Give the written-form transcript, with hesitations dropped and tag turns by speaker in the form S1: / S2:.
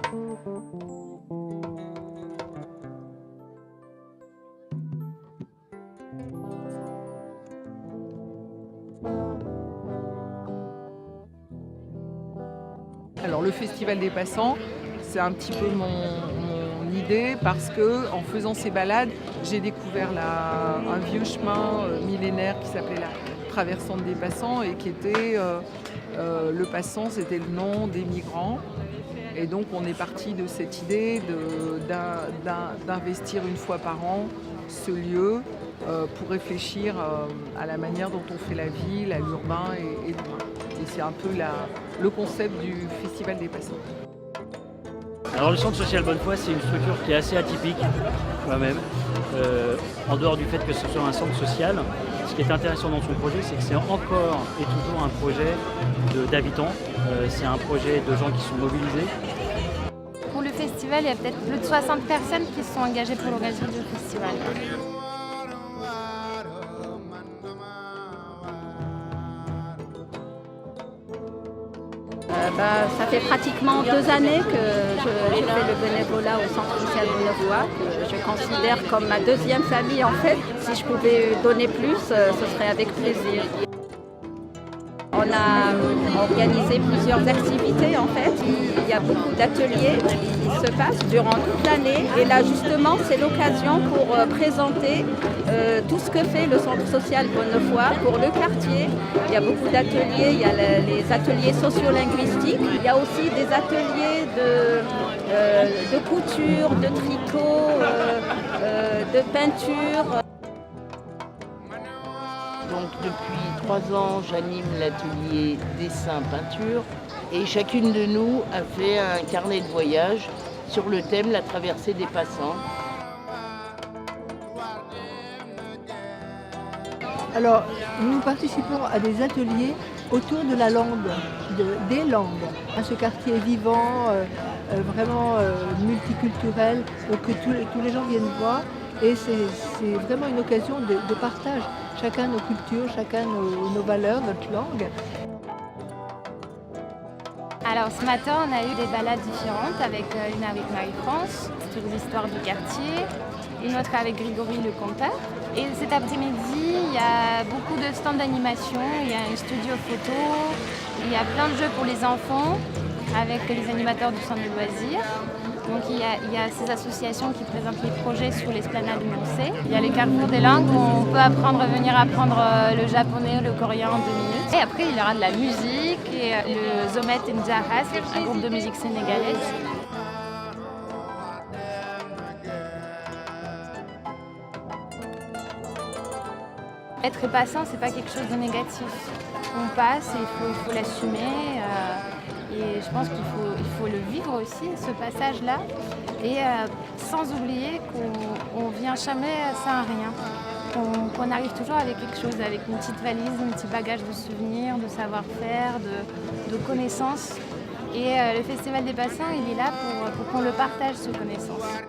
S1: Alors le Festival des Passants, c'est un petit peu mon idée parce que en faisant ces balades, j'ai découvert un vieux chemin millénaire qui s'appelait la Traversante des Passants et qui était le passant, c'était le nom des migrants. Et donc on est parti de cette idée d'investir une fois par an ce lieu pour réfléchir à la manière dont on fait la ville, à l'urbain et l'humain. Et c'est un peu le concept du Festival des Passants.
S2: Alors le centre social Bonnefoy, c'est une structure qui est assez atypique quand même. En dehors du fait que ce soit un centre social, ce qui est intéressant dans son projet, c'est que c'est encore et toujours un projet d'habitants. C'est un projet de gens qui sont mobilisés.
S3: Pour le festival, il y a peut-être plus de 60 personnes qui se sont engagées pour l'organisation du festival.
S4: Ça fait pratiquement 2 années que je fais le bénévolat au Centre social Bonnefoy, que je considère comme ma deuxième famille en fait. Si je pouvais donner plus, ce serait avec plaisir. On a organisé plusieurs activités en fait. Il y a beaucoup d'ateliers qui se passent durant toute l'année. Et là justement, c'est l'occasion pour présenter tout ce que fait le Centre social Bonnefoy pour le quartier. Il y a beaucoup d'ateliers, il y a les ateliers sociolinguistiques. Il y a aussi des ateliers de couture, de tricot, de peinture.
S5: Donc depuis 3 ans, j'anime l'atelier dessin-peinture et chacune de nous a fait un carnet de voyage sur le thème La traversée des passants.
S6: Alors, nous participons à des ateliers autour de la langue, des langues. Ce quartier est vivant, vraiment multiculturel, donc que tous les gens viennent voir. Et c'est vraiment une occasion de partage. Chacun nos cultures, chacun nos valeurs, notre langue.
S3: Alors ce matin, on a eu des balades différentes, une avec Marie-France sur l'histoire du quartier, une autre avec Grégory le conteur. Et cet après-midi, il y a beaucoup de stands d'animation, il y a un studio photo, il y a plein de jeux pour les enfants avec les animateurs du centre de loisirs. Donc il y a ces associations qui présentent les projets sur l'esplanade du Moncey. Il y a les carrefours des langues où on peut venir apprendre le japonais, le coréen en 2 minutes. Et après il y aura de la musique et le Zomet Ndjahas, un groupe de musique sénégalaise. Être passant, c'est pas quelque chose de négatif. On passe et il faut l'assumer. Et je pense qu'il faut le vivre aussi, ce passage-là. Et sans oublier qu'on vient jamais sans rien. Qu'on arrive toujours avec quelque chose, avec une petite valise, un petit bagage de souvenirs, de savoir-faire, de connaissances. Et le Festival des Passants, il est là pour qu'on le partage, ces connaissances.